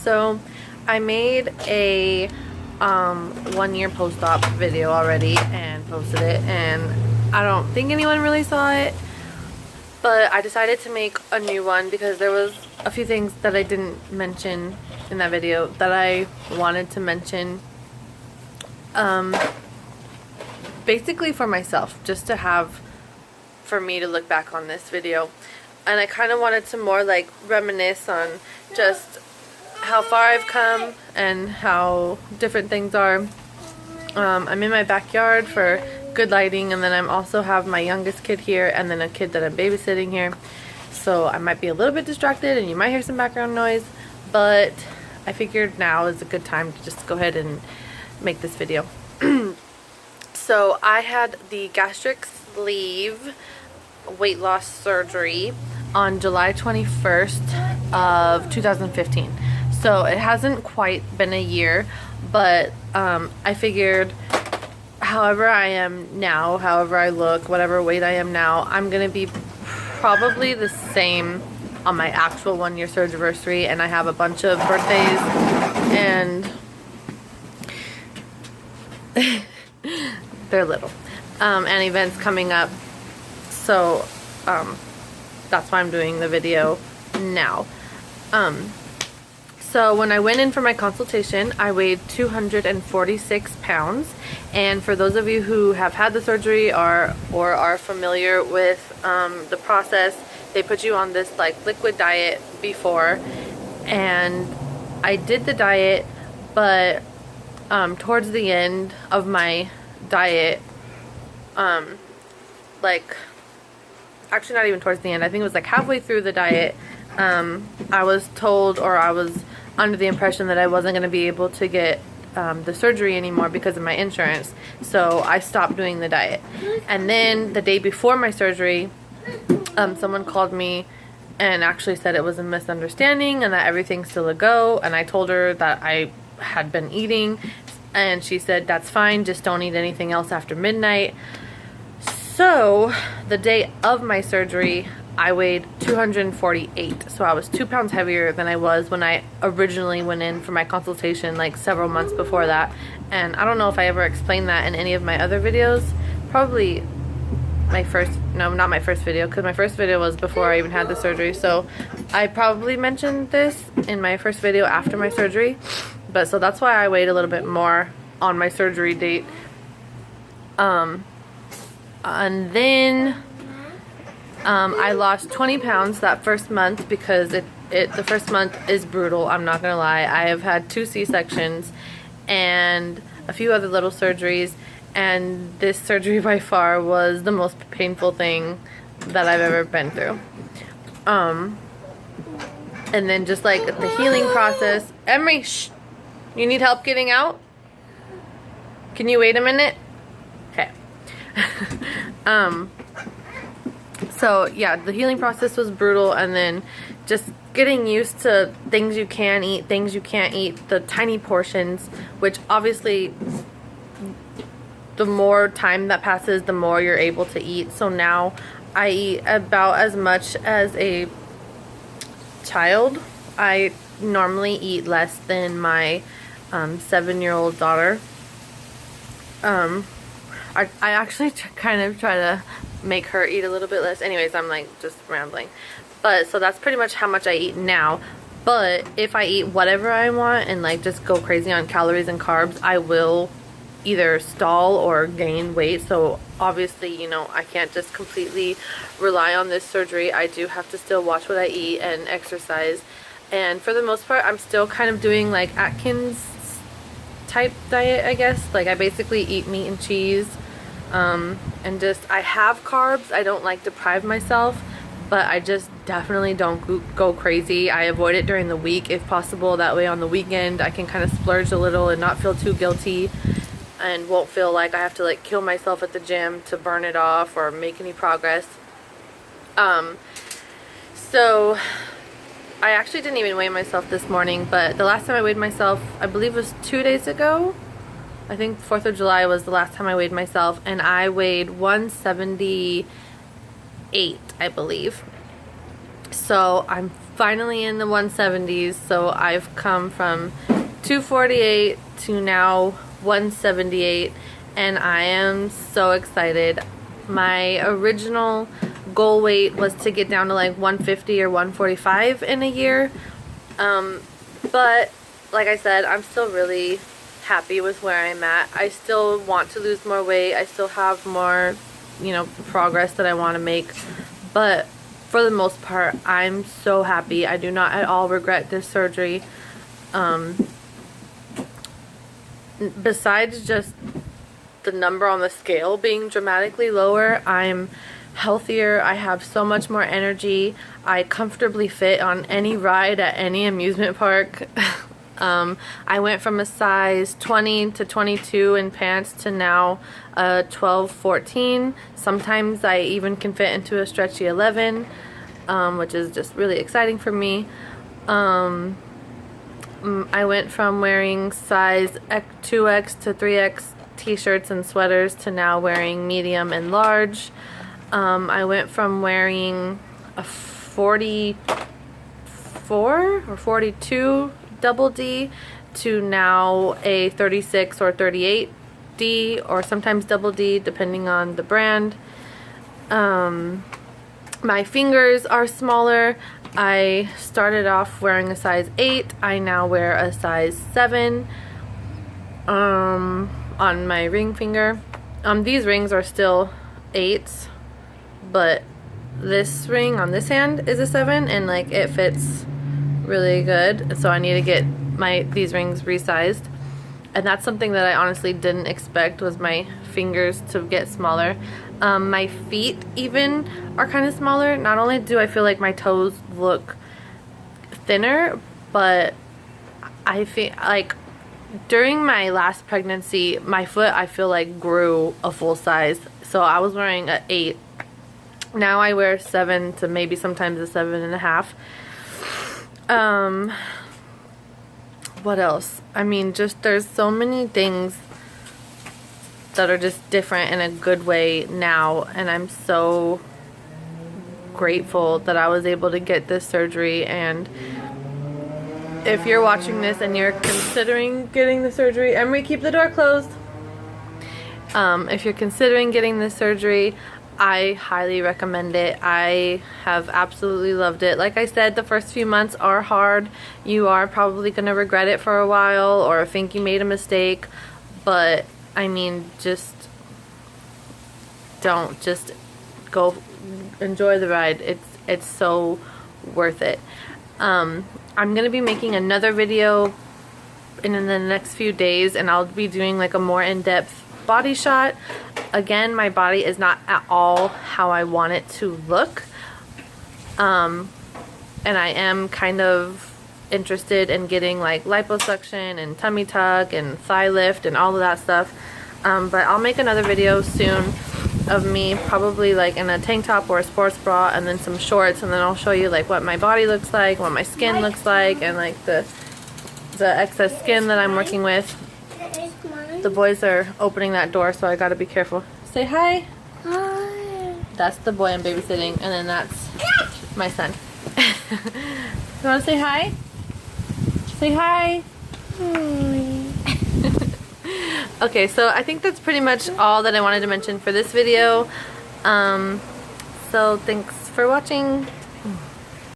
So I made a 1-year post-op video already and posted it, and I don't think anyone really saw it, but I decided to make a new one because there was a few things that I didn't mention in that video that I wanted to mention, basically for myself, just to have for me to look back on this video. And I kind of wanted to more like reminisce on just how far I've come and how different things are. I'm in my backyard for good lighting, and then I'm also have my youngest kid here and then a kid that I'm babysitting here, so I might be a little bit distracted and you might hear some background noise, but I figured now is a good time to just go ahead and make this video. So I had the gastric sleeve weight loss surgery on July 21st of 2015. So it hasn't quite been a year, but I figured however I am now, however I look, whatever weight I am now, I'm gonna be probably the same on my actual 1-year surgiversary, and I have a bunch of birthdays and they're little and events coming up, so that's why I'm doing the video now. So when I went in for my consultation, I weighed 246 pounds, and for those of you who have had the surgery or are familiar with the process, they put you on this like liquid diet before, and I did the diet, but towards the end of my diet, like actually not even towards the end, I think it was like halfway through the diet, I was told, or I was under the impression that I wasn't going to be able to get the surgery anymore because of my insurance, so I stopped doing the diet. And then the day before my surgery, someone called me and actually said it was a misunderstanding and that everything's still a go, and I told her that I had been eating, and she said that's fine, just don't eat anything else after midnight. So the day of my surgery, I weighed 248, so I was 2 pounds heavier than I was when I originally went in for my consultation like several months before that. And I don't know if I ever explained that in any of my other videos. Probably my first, no, not my first video, because my first video was before I even had the surgery, so I probably mentioned this in my first video after my surgery. But so that's why I weighed a little bit more on my surgery date. And then I lost 20 pounds that first month because the first month is brutal, I'm not gonna lie. I have had 2 C-sections and a few other little surgeries, and this surgery by far was the most painful thing that I've ever been through. And then just like the healing process. Emery, shh! You need help getting out? Can you wait a minute? Okay. So yeah, the healing process was brutal, and then just getting used to things you can eat, things you can't eat, the tiny portions, which obviously the more time that passes, the more you're able to eat. So now I eat about as much as a child. I normally eat less than my 7-year-old daughter. I actually kind of try to make her eat a little bit less. Anyways, I'm like just rambling. But so that's pretty much how much I eat now. But if I eat whatever I want and like just go crazy on calories and carbs, I will either stall or gain weight. So obviously, you know, I can't just completely rely on this surgery. I do have to still watch what I eat and exercise. And for the most part, I'm still kind of doing like Atkins type diet, I guess. Like I basically eat meat and cheese, and just I have carbs. I don't like deprive myself, but I just definitely don't go crazy. I avoid it during the week if possible. That way on the weekend I can kind of splurge a little and not feel too guilty, and won't feel like I have to like kill myself at the gym to burn it off or make any progress. So I actually didn't even weigh myself this morning, but the last time I weighed myself, I believe, was 2 days ago. I think 4th of July was the last time I weighed myself, and I weighed 178, I believe. So I'm finally in the 170s. So I've come from 248 to now 178, and I am so excited. My original goal weight was to get down to like 150 or 145 in a year. But like I said, I'm still really happy with where I'm at. I still want to lose more weight. I still have more, you know, progress that I want to make. But for the most part, I'm so happy. I do not at all regret this surgery. Besides just the number on the scale being dramatically lower, I'm healthier. I have so much more energy. I comfortably fit on any ride at any amusement park. I went from a size 20 to 22 in pants to now 12, 14. Sometimes I even can fit into a stretchy 11, which is just really exciting for me. I went from wearing size 2X to 3X t-shirts and sweaters to now wearing medium and large. I went from wearing a 44 or 42 double D to now a 36 or 38 D, or sometimes double D depending on the brand. My fingers are smaller. I started off wearing a size 8. I now wear a size 7 on my ring finger. These rings are still 8s, but this ring on this hand is a 7, and like it fits really good, so I need to get these rings resized. And that's something that I honestly didn't expect, was my fingers to get smaller. My feet even are kind of smaller. Not only do I feel like my toes look thinner, but I feel like during my last pregnancy, my foot, I feel like, grew a full size. So I was wearing an 8. Now I wear 7 to maybe sometimes a 7.5. What else? I mean, just there's so many things that are just different in a good way now, and I'm so grateful that I was able to get this surgery. And if you're watching this and you're considering getting the surgery, Emery, keep the door closed. If you're considering getting this surgery, I highly recommend it. I have absolutely loved it. Like I said, the first few months are hard. You are probably going to regret it for a while or think you made a mistake. But, I mean, just go enjoy the ride. It's so worth it. I'm going to be making another video in the next few days, and I'll be doing like a more in-depth body shot. Again, my body is not at all how I want it to look, and I am kind of interested in getting like liposuction and tummy tuck and thigh lift and all of that stuff, but I'll make another video soon of me probably like in a tank top or a sports bra and then some shorts, and then I'll show you like what my body looks like, what my skin looks like, and like the excess skin that I'm working with. The boys are opening that door, so I gotta be careful. Say hi. Hi. That's the boy I'm babysitting, and then that's my son. You wanna say hi? Say hi. Okay, so I think that's pretty much all that I wanted to mention for this video. So thanks for watching.